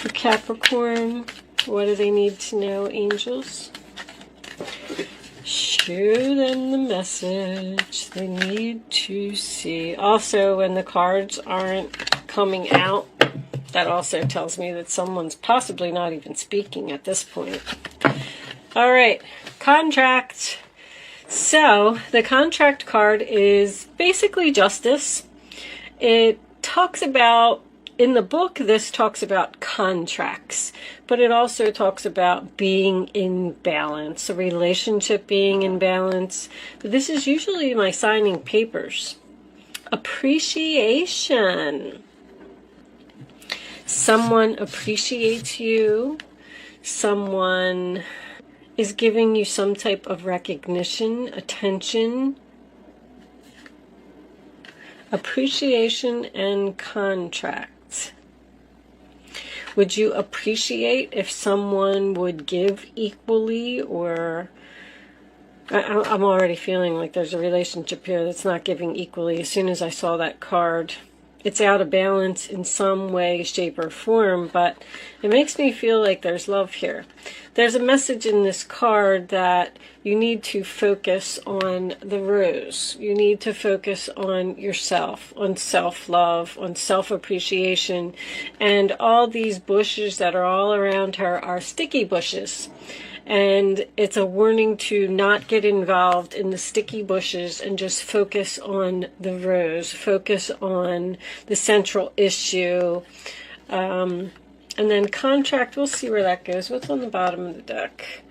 For Capricorn, what do they need to know, angels? Show them the message they need to see. Also, when the cards aren't coming out, that also tells me that someone's possibly not even speaking at this point. All right, contract. So the contract card is basically justice. It talks about, in the book, this talks about contracts, but it also talks about being in balance, a relationship being in balance. But this is usually my signing papers. Appreciation. Someone appreciates you. Someone is giving you some type of recognition, attention. Appreciation and contract. Would you appreciate if someone would give equally, or I'm already feeling like there's a relationship here that's not giving equally. As soon as I saw that card, it's out of balance in some way, shape, or form, but it makes me feel like there's love here. There's a message in this card that you need to focus on the rose. You need to focus on yourself, on self-love, on self-appreciation. And all these bushes that are all around her are sticky bushes. And it's a warning to not get involved in the sticky bushes and just focus on the rose, focus on the central issue. And then contract, we'll see where that goes. What's on the bottom of the deck?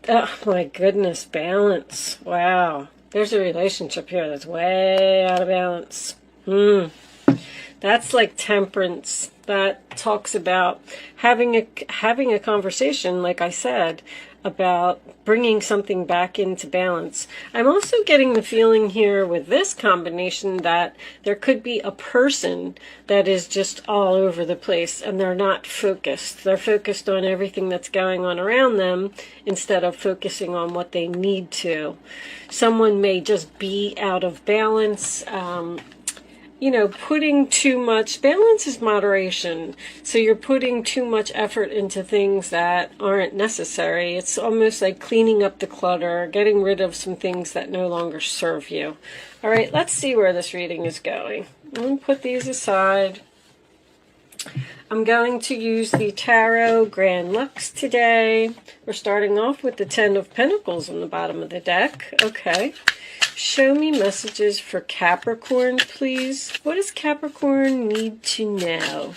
Oh my goodness, balance. Wow. There's a relationship here that's way out of balance. That's like temperance. That talks about having a conversation, like I said, about bringing something back into balance. I'm also getting the feeling here with this combination that there could be a person that is just all over the place and they're not focused. They're focused on everything that's going on around them instead of focusing on what they need to. Someone may just be out of balance. You know, putting too much, balance is moderation. So you're putting too much effort into things that aren't necessary. It's almost like cleaning up the clutter, getting rid of some things that no longer serve you. All right, let's see where this reading is going. I'm going to put these aside. I'm going to use the Tarot Grand Lux today. We're starting off with the Ten of Pentacles on the bottom of the deck. Okay. Show me messages for Capricorn, please. What does Capricorn need to know?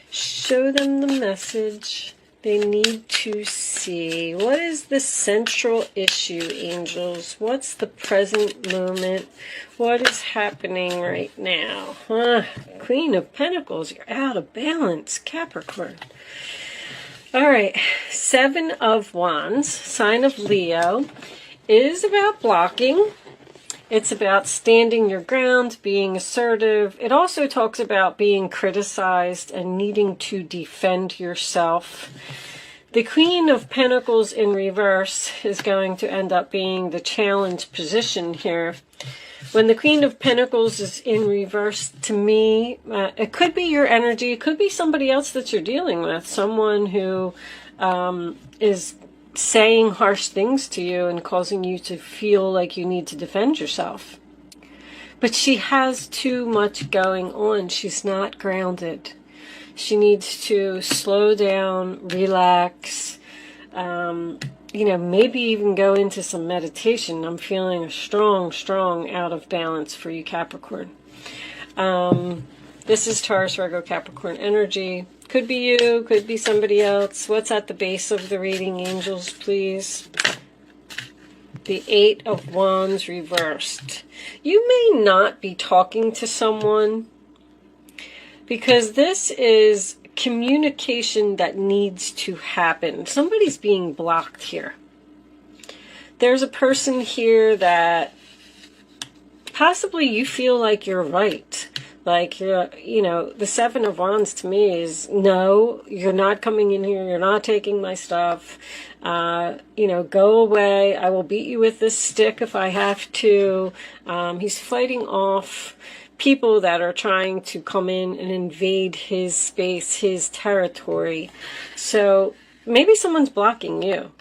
Show them the message they need to see. What is the central issue, angels? What's the present moment? What is happening right now? Queen of Pentacles, you're out of balance, Capricorn. All right, Seven of Wands, sign of Leo, is about blocking. It's about standing your ground, being assertive. It also talks about being criticized and needing to defend yourself. The Queen of Pentacles in reverse is going to end up being the challenge position here. When the Queen of Pentacles is in reverse, to me, it could be your energy. It could be somebody else that you're dealing with. Someone who is saying harsh things to you and causing you to feel like you need to defend yourself. But she has too much going on. She's not grounded. She needs to slow down, relax, you know, maybe even go into some meditation. I'm feeling a strong out of balance for you, Capricorn. This is Taurus, Virgo, Capricorn energy. Could be you, could be somebody else. What's at the base of the reading, angels, please? The Eight of Wands reversed. You may not be talking to someone because this is communication that needs to happen. Somebody's being blocked here. There's a person here that possibly you feel like you're right. Like, you know, the Seven of Wands to me is, no, you're not coming in here. You're not taking my stuff. You know, go away. I will beat you with this stick if I have to. He's fighting off people that are trying to come in and invade his space, his territory. So maybe someone's blocking you.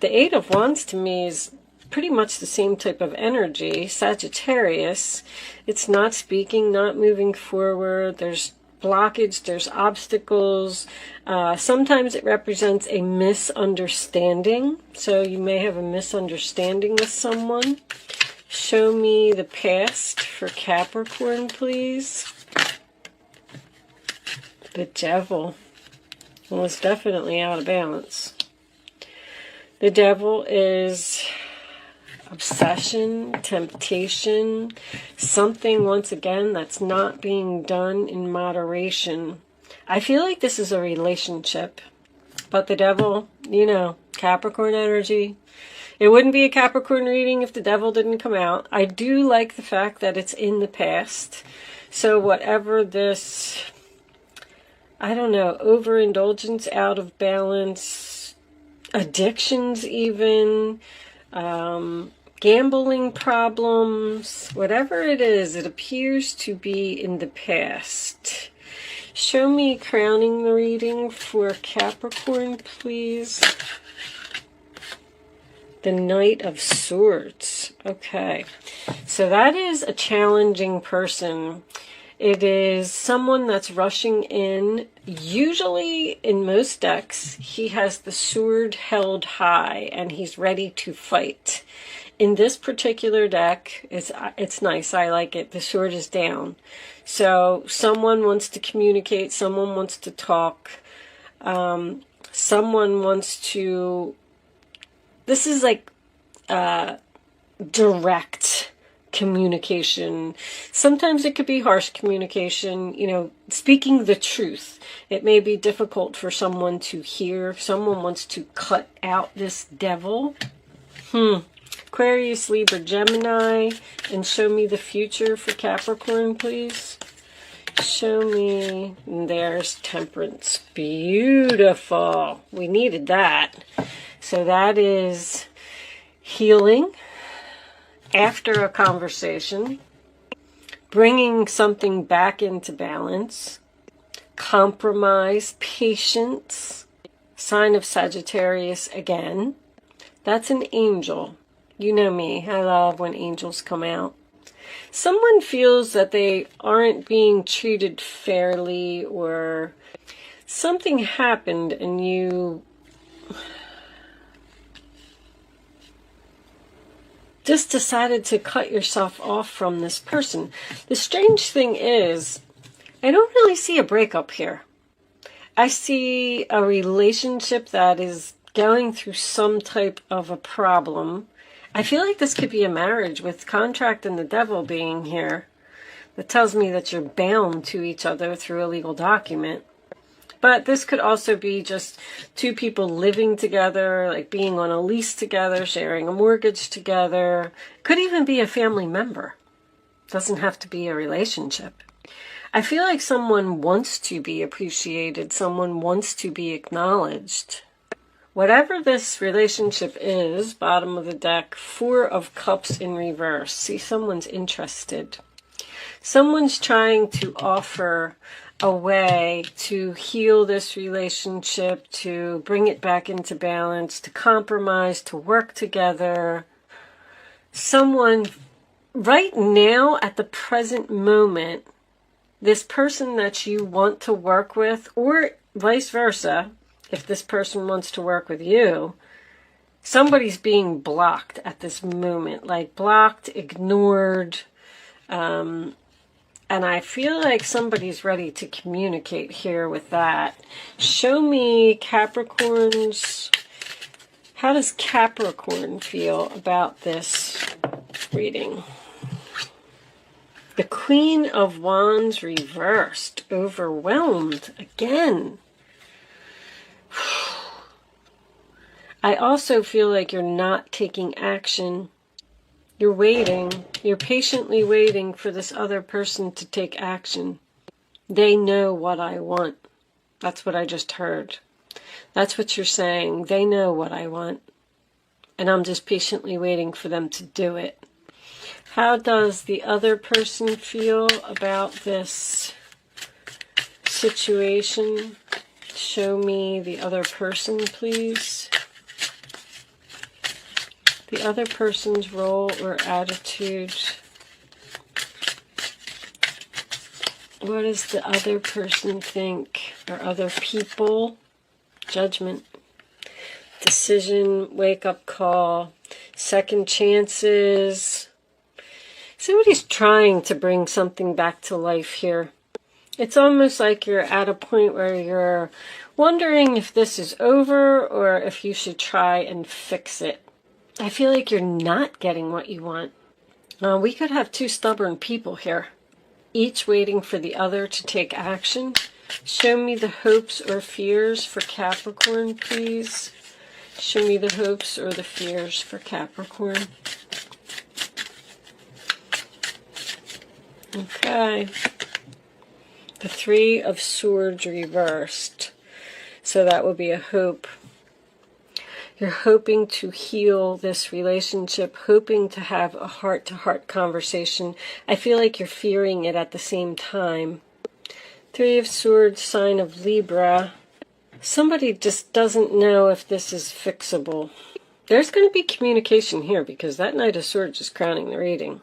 The Eight of Wands to me is pretty much the same type of energy. Sagittarius, it's not speaking, not moving forward. There's blockage, there's obstacles. Sometimes it represents a misunderstanding. So you may have a misunderstanding with someone. Show me the past for Capricorn, please. The Devil. Well, it's definitely out of balance. The Devil is obsession, temptation, something, once again, that's not being done in moderation. I feel like this is a relationship, but the Devil, you know, Capricorn energy. It wouldn't be a Capricorn reading if the Devil didn't come out. I do like the fact that it's in the past. So whatever this, I don't know, overindulgence, out of balance, addictions even, gambling problems, whatever it is, it appears to be in the past. Show me crowning the reading for Capricorn, please. The Knight of Swords. Okay. So that is a challenging person. It is someone that's rushing in. Usually, in most decks, he has the sword held high and he's ready to fight. In this particular deck, it's nice. I like it. The sword is down. So someone wants to communicate. Someone wants to talk. Someone wants to... This is like direct communication. Sometimes it could be harsh communication, you know, speaking the truth. It may be difficult for someone to hear. Someone wants to cut out this devil. Aquarius, Libra, Gemini. And show me the future for Capricorn, please. Show me. There's Temperance. Beautiful. We needed that. So that is healing after a conversation, bringing something back into balance, compromise, patience, sign of Sagittarius again. That's an angel. You know me, I love when angels come out. Someone feels that they aren't being treated fairly, or something happened and you just decided to cut yourself off from this person. The strange thing is, I don't really see a breakup here. I see a relationship that is going through some type of a problem. I feel like this could be a marriage with contract and the devil being here. That tells me that you're bound to each other through a legal document. But this could also be just two people living together, like being on a lease together, sharing a mortgage together. Could even be a family member. Doesn't have to be a relationship. I feel like someone wants to be appreciated. Someone wants to be acknowledged. Whatever this relationship is, bottom of the deck, Four of Cups in reverse. See, someone's interested. Someone's trying to offer a way to heal this relationship, to bring it back into balance, to compromise, to work together. Someone right now at the present moment, this person that you want to work with, or vice versa, if this person wants to work with you, somebody's being blocked at this moment, like blocked, ignored, and I feel like somebody's ready to communicate here with that. Show me Capricorn's... How does Capricorn feel about this reading? The Queen of Wands reversed. Overwhelmed again. I also feel like you're not taking action. You're waiting. You're patiently waiting for this other person to take action. They know what I want. That's what I just heard. That's what you're saying. They know what I want. And I'm just patiently waiting for them to do it. How does the other person feel about this situation? Show me the other person, please. The other person's role or attitude. What does the other person think? Or other people? Judgment. Decision, wake-up call, second chances. Somebody's trying to bring something back to life here. It's almost like you're at a point where you're wondering if this is over or if you should try and fix it. I feel like you're not getting what you want. We could have two stubborn people here, each waiting for the other to take action. Show me the hopes or fears for Capricorn, please. Show me the hopes or the fears for Capricorn. Okay. The Three of Swords reversed. So that would be a hope. You're hoping to heal this relationship, hoping to have a heart-to-heart conversation. I feel like you're fearing it at the same time. Three of Swords, sign of Libra. Somebody just doesn't know if this is fixable. There's going to be communication here because that Knight of Swords is crowning the reading.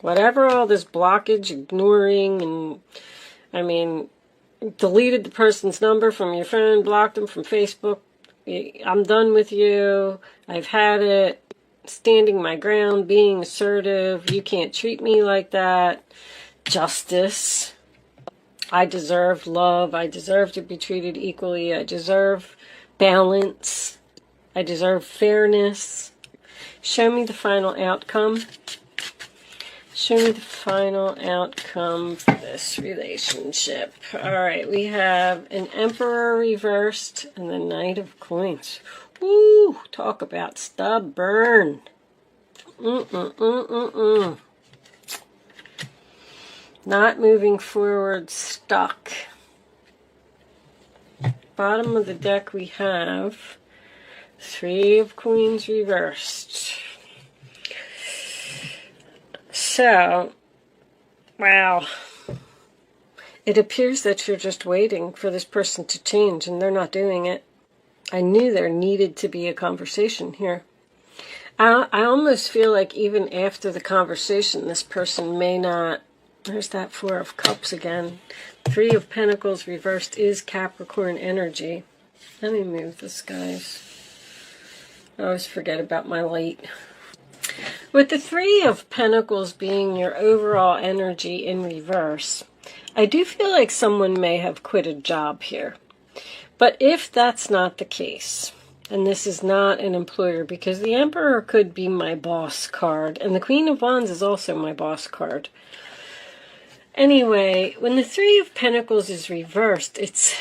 Whatever all this blockage, ignoring, and, I mean, deleted the person's number from your phone, blocked them from Facebook. I'm done with you. I've had it. Standing my ground, being assertive. You can't treat me like that. Justice. I deserve love. I deserve to be treated equally. I deserve balance. I deserve fairness. Show me the final outcome. Show me the final outcome for this relationship. All right, we have an Emperor reversed and the Knight of Coins. Woo! Talk about stubborn. Not moving forward, stuck. Bottom of the deck we have Three of Queens reversed. So, wow. It appears that you're just waiting for this person to change and they're not doing it. I knew there needed to be a conversation here. I almost feel like even after the conversation, this person may not... There's that Four of Cups again. Three of Pentacles reversed is Capricorn energy. Let me move this, guys. I always forget about my light. With the Three of Pentacles being your overall energy in reverse, I do feel like someone may have quit a job here. But if that's not the case, and this is not an employer, because the Emperor could be my boss card, and the Queen of Wands is also my boss card. Anyway, when the Three of Pentacles is reversed, it's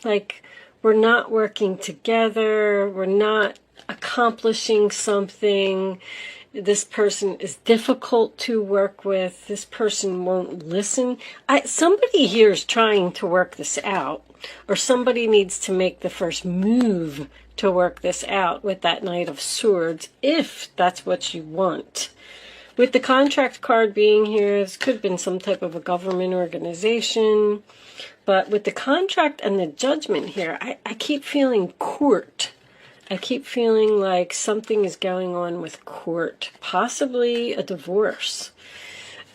like we're not working together, we're not accomplishing something. This person is difficult to work with. This person won't listen. Somebody here is trying to work this out, or somebody needs to make the first move to work this out with that Knight of Swords, if that's what you want. With the contract card being here, this could have been some type of a government organization. But with the contract and the Judgment here, I keep feeling court. I keep feeling like something is going on with court. Possibly a divorce.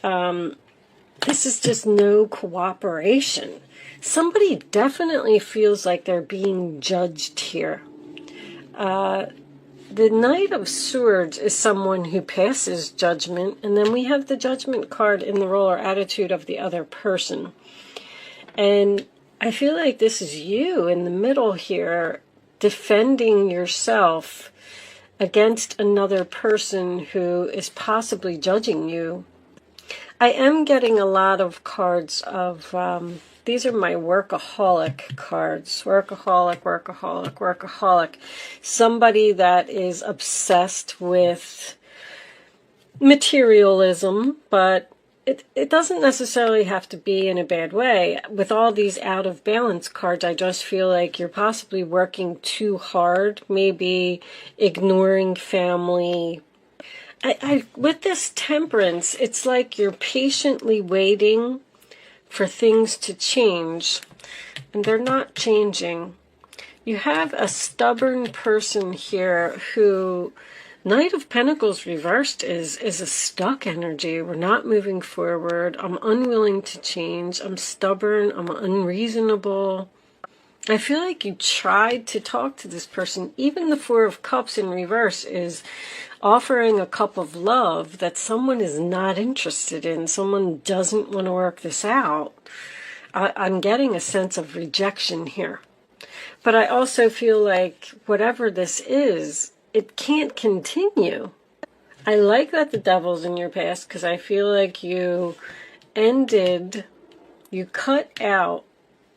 This is just no cooperation. Somebody definitely feels like they're being judged here. The Knight of Swords is someone who passes judgment, and then we have the Judgment card in the role or attitude of the other person. And I feel like this is you in the middle here, defending yourself against another person who is possibly judging you. I am getting a lot of cards of... these are my workaholic cards. Workaholic, workaholic, workaholic. Somebody that is obsessed with materialism, but it doesn't necessarily have to be in a bad way. With all these out of balance cards, I just feel like you're possibly working too hard, maybe ignoring family. With this Temperance, it's like you're patiently waiting for things to change, and they're not changing. You have a stubborn person here who, Knight of Pentacles reversed is a stuck energy. We're not moving forward. I'm unwilling to change. I'm stubborn. I'm unreasonable. I feel like you tried to talk to this person. Even the Four of Cups in reverse is offering a cup of love that someone is not interested in. Someone doesn't want to work this out. I'm getting a sense of rejection here. But I also feel like whatever this is, it can't continue. I like that the Devil's in your past because I feel like you cut out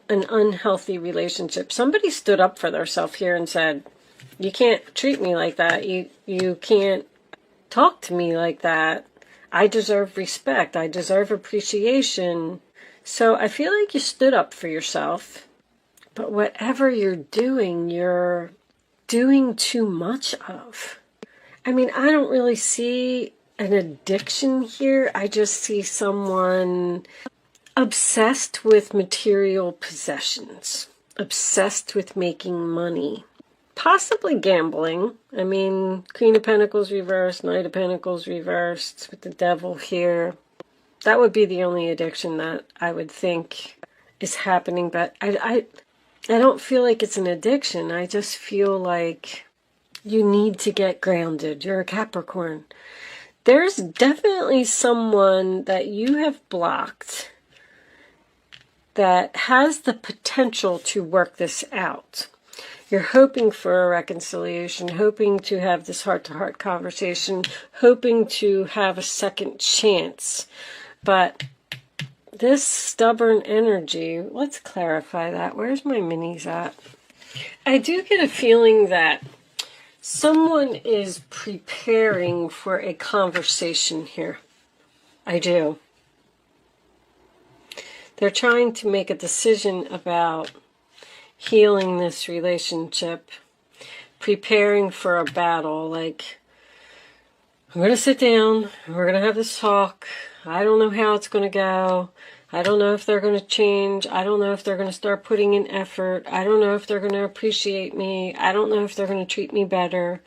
an unhealthy relationship. Somebody stood up for themselves here and said, you can't treat me like that. You can't talk to me like that. I deserve respect. I deserve appreciation. So I feel like you stood up for yourself. But whatever you're doing too much of. I mean, I don't really see an addiction here. I just see someone obsessed with material possessions, obsessed with making money, possibly gambling. I mean, Queen of Pentacles reversed, Knight of Pentacles reversed with the Devil here. That would be the only addiction that I would think is happening, but I don't feel like it's an addiction. I just feel like you need to get grounded. You're a Capricorn. There's definitely someone that you have blocked that has the potential to work this out. You're hoping for a reconciliation, hoping to have this heart-to-heart conversation, hoping to have a second chance. But this stubborn energy, let's clarify that. Where's my minis at? I do get a feeling that someone is preparing for a conversation here. I do. They're trying to make a decision about healing this relationship, preparing for a battle. Like, I'm going to sit down, we're going to have this talk. I don't know how it's going to go. I don't know if they're going to change. I don't know if they're going to start putting in effort. I don't know if they're going to appreciate me. I don't know if they're going to treat me better.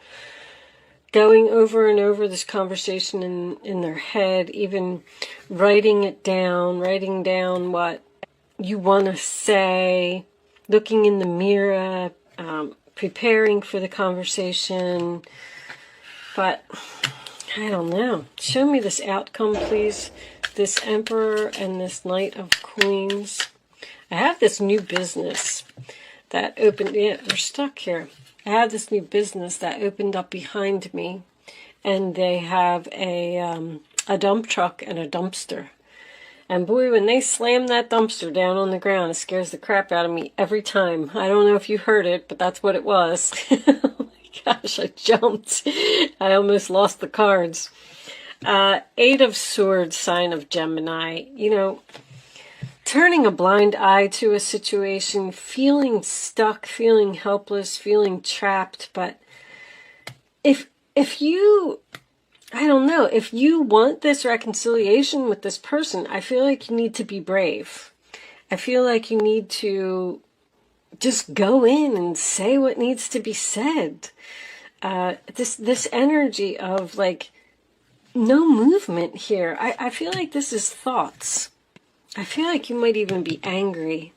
Going over and over this conversation in their head, even writing down what you want to say, looking in the mirror, preparing for the conversation. But I don't know. Show me this outcome, please. This Emperor and this Knight of Queens. I have this new business that opened. Yeah, they're stuck here. I have this new business that opened up behind me, and they have a dump truck and a dumpster. And boy, when they slam that dumpster down on the ground, it scares the crap out of me every time. I don't know if you heard it, but that's what it was. Oh my gosh, I jumped. I almost lost the cards. Eight of Swords, sign of Gemini. You know, turning a blind eye to a situation, feeling stuck, feeling helpless, feeling trapped. But if you, I don't know, if you want this reconciliation with this person, I feel like you need to be brave. I feel like you need to just go in and say what needs to be said. This energy of like no movement here. I feel like this is thoughts. I feel like you might even be angry.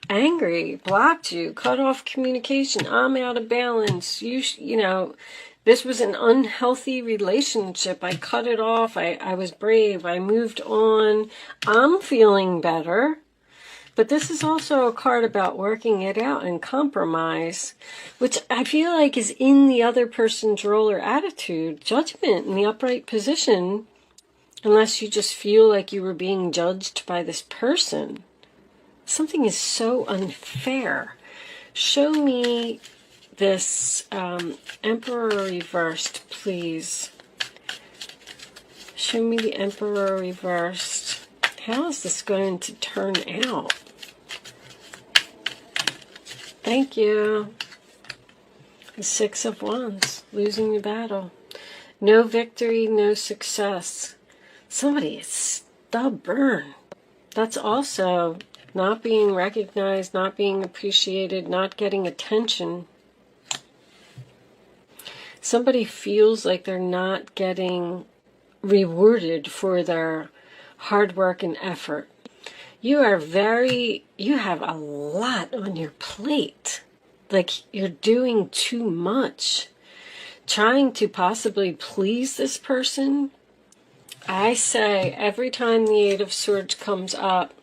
Angry, blocked you, cut off communication. I'm out of balance. You know, this was an unhealthy relationship. I cut it off. I was brave. I moved on. I'm feeling better. But this is also a card about working it out and compromise, which I feel like is in the other person's role or attitude. Judgment in the upright position, unless you just feel like you were being judged by this person. Something is so unfair. Show me this Emperor reversed, please. Show me the Emperor reversed. How is this going to turn out? Thank you. The Six of Wands, losing the battle. No victory, no success. Somebody is stubborn. That's also not being recognized, not being appreciated, not getting attention. Somebody feels like they're not getting rewarded for their hard work and effort. You have a lot on your plate. Like you're doing too much. Trying to possibly please this person. I say every time the Eight of Swords comes up,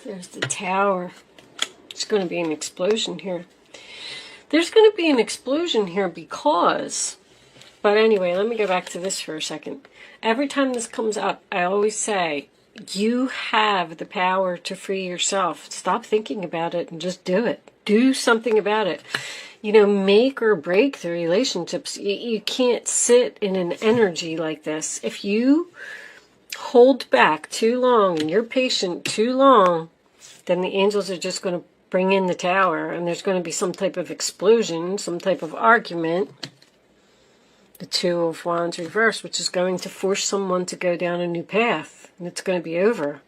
there's the Tower. There's going to be an explosion here. There's going to be an explosion here because, but anyway, let me go back to this for a second. Every time this comes up, I always say, you have the power to free yourself. Stop thinking about it and just do it. Do something about it. You know, make or break the relationships. You can't sit in an energy like this. If you hold back too long and you're patient too long, then the angels are just going to bring in the Tower, and there's going to be some type of explosion, some type of argument. The Two of Wands reversed, which is going to force someone to go down a new path, and it's going to be over.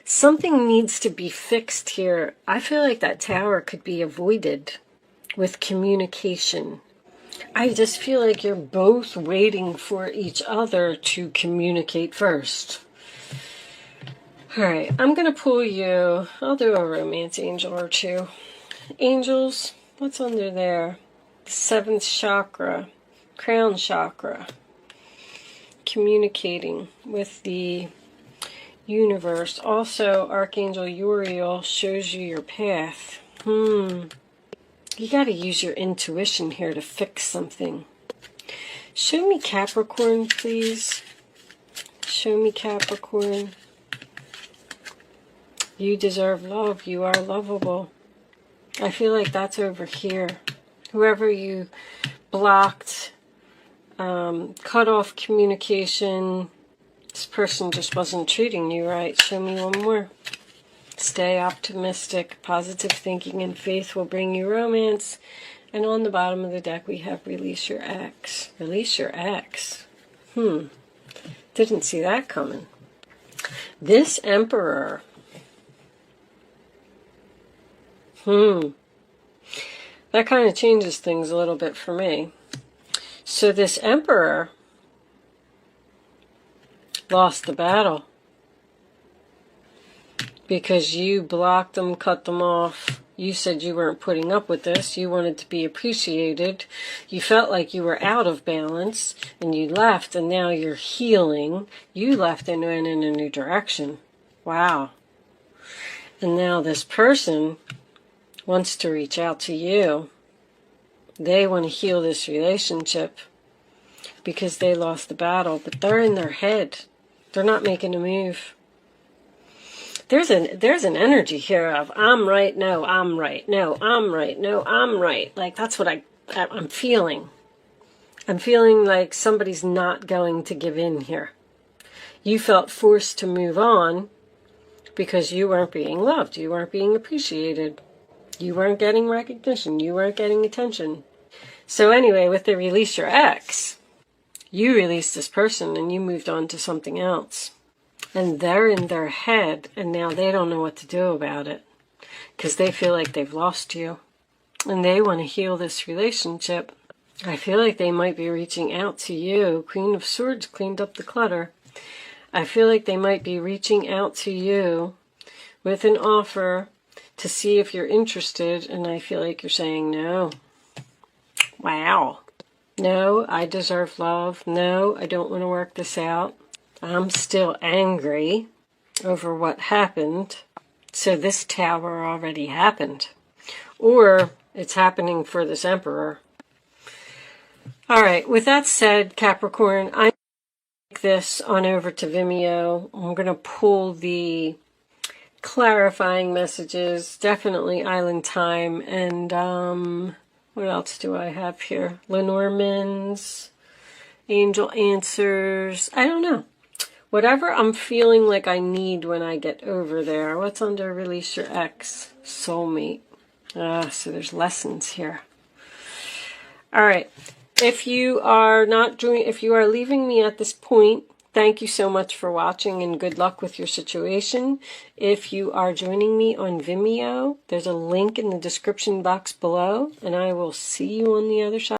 Something needs to be fixed here. I feel like that Tower could be avoided with communication. I just feel like you're both waiting for each other to communicate first. Alright, I'm going to pull you. I'll do a romance angel or two. Angels, what's under there? The 7th chakra, crown chakra. Communicating with the universe. Also, Archangel Uriel shows you your path. You got to use your intuition here to fix something. Show me Capricorn, please. Show me Capricorn. You deserve love. You are lovable. I feel like that's over here. Whoever you blocked, cut off communication, this person just wasn't treating you right. Show me one more. Stay optimistic. Positive thinking and faith will bring you romance. And on the bottom of the deck we have release your ex. Release your ex. Didn't see that coming. This Emperor. That kind of changes things a little bit for me. So this Emperor lost the battle because you blocked them, cut them off. You said you weren't putting up with this. You wanted to be appreciated. You felt like you were out of balance and you left, and now you're healing. You left and went in a new direction. Wow. And now this person wants to reach out to you. They want to heal this relationship because they lost the battle, but they're in their head. They're not making a move. There's an energy here of I'm right, no, I'm right, no, I'm right, no, I'm right. Like that's what I'm feeling. I'm feeling like somebody's not going to give in here. You felt forced to move on because you weren't being loved. You weren't being appreciated. You weren't getting recognition. You weren't getting attention. So anyway, with the release your ex, you released this person and you moved on to something else. And they're in their head and now they don't know what to do about it because they feel like they've lost you. And they want to heal this relationship. I feel like they might be reaching out to you. Queen of Swords cleaned up the clutter. I feel like they might be reaching out to you with an offer to see if you're interested, and I feel like you're saying no. Wow. No, I deserve love. No, I don't want to work this out. I'm still angry over what happened. So this Tower already happened. Or it's happening for this Emperor. All right, with that said, Capricorn, I'm going to take this on over to Vimeo. I'm going to pull the clarifying messages, definitely Island Time, and what else do I have here? Lenormand's, Angel Answers, I don't know. Whatever I'm feeling like I need when I get over there. What's under Release Your Ex? Soulmate. So there's lessons here. All right. If you are leaving me at this point, thank you so much for watching and good luck with your situation. If you are joining me on Vimeo, there's a link in the description box below, and I will see you on the other side.